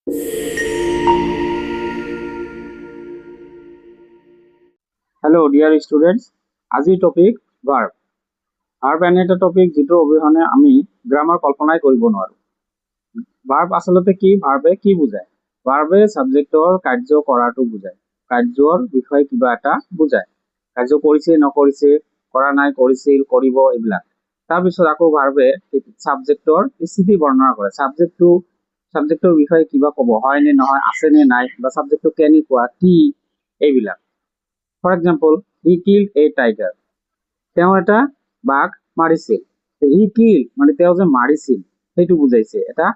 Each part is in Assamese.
Hello dear students, আজি টপিক ভাৰ্ব। ভাৰ্ব এনে এটা টপিক যিটোৰ অবিহনে আমি গ্ৰামাৰ কল্পনাই কৰিব নোৱাৰো। ভাৰ্ব আসলতে কি, ভাৰ্বে কি বুজায়? ভাৰ্বে সাবজেক্টৰ কাৰ্য কৰাটো বুজায়, কাৰ্যৰ বিষয়ে কিবা এটা বুজায়। কাৰ্য কৰিছে নকৰিছে, কৰা নাই কৰিছিল কৰিব এইবিলাক। তাৰপিছত আকৌ ভাৰ্বে সাবজেক্টৰ স্থিতি বৰ্ণনা কৰে। সাবজেক্টৰ বিষয়ে কিবা ক'ব, হয় নে নহয়, আছে নে নাই, বা সাবজেক্টটো কেনেকুৱা কি এইবিলাক। For example, he killed a tiger, তেওঁ এটা বাঘ মাৰিছিল। হি কিল্ড মানে তেওঁ যে মাৰিছিল সেইটো বুজাইছে, এটা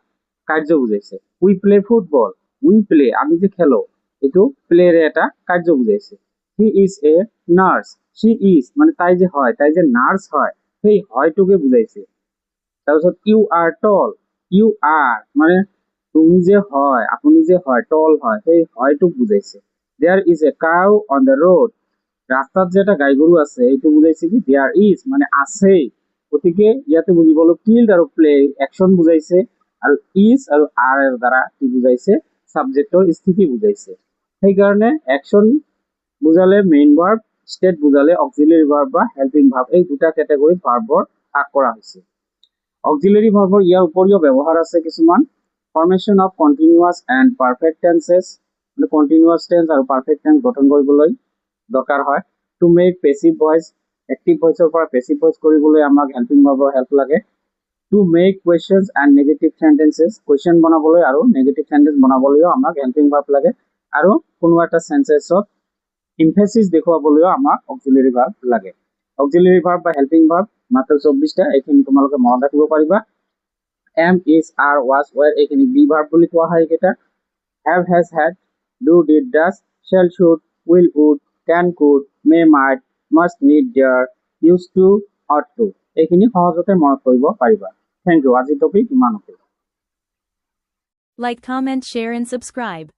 কাৰ্য বুজাইছে। উই প্লে ফুটবল, উই প্লে আমি যে খেলো, এইটো প্লেৰে এটা কাৰ্য বুজাইছে। He is a nurse, Shi is মানে তাই যে হয়, তাই যে নাৰ্ছ হয়, সেই হয়টোকে বুজাইছে। তাৰপিছত ইউ আৰ টল, ইউ আৰ মানে তুমি যে হয়, আপুনি যে হয়, টল হয়, সেই হয়টোক বুজাইছে। There is a cow on the road, ৰাস্তাত যে এটা গাই গৰু আছে এইটো বুজাইছে কি দেয়াৰ ইজ মানে আছে। গতিকে ইয়াতে বুজি পালো কিল্ড আৰু প্লে একচন বুজাইছে, আৰু ইজ আৰু আৰ এৰ দ্বাৰা কি বুজাইছে, সাবজেক্টৰ স্থিতি বুজাইছে। সেইকাৰণে একচন বুজালে মেইন ভাৰ্ব, স্টেট বুজালে অক্সিলাৰি ভাৰ্ব বা হেল্পিং ভাৰ্ব, এই দুটা ক্যাটাগৰিত ভাৰ্বৰ ভাগ কৰা হৈছে। অক্সিলাৰি ভাৰ্বৰ ইয়াৰ উপৰিও ব্যৱহাৰ আছে কিছুমান। Formation of continuous and perfect tenses, মানে কন্টিনিউয়াস টেন্স আৰু পাৰফেক্ট টেন্স গঠন কৰিবলৈ দৰকাৰ হয়। To make passive voice, active ভয়েসৰ পৰা পেসিভ ভয়েস কৰিবলৈ আমাক হেল্পিং ভাৰ্বৰ হেল্প লাগে। To make questions and negative sentences, question বনাবলৈ আৰু নেগেটিভ সেন্টেন্স বনাবলৈও আমাক হেল্পিং ভাৰ্ব লাগে। আৰু কোনোবা এটা সেন্টেন্সত ইমফেসিস দেখুৱাবলৈও আমাক অক্সিলাৰি ভাৰ্ব লাগে। অক্সিলাৰি ভাৰ্ব বা হেল্পিং ভাৰ্ব মাত্ৰ 24টা, এইখিনি তোমালোকে মনত ৰাখিব পাৰিবা। Am, is, are, was, were এইখিনি বি ভাৰ্ব বুলি কোৱা হয় এইকেইটা। Have, has, had, do, did, does, shall, should, will, would, can, could, may, might, must, need, dare, use to, ought to এইখিনি সহজতে মনত কৰিব পাৰিবা। Thank you. আজি টপিক ইমানতে। Like, comment, share, and subscribe.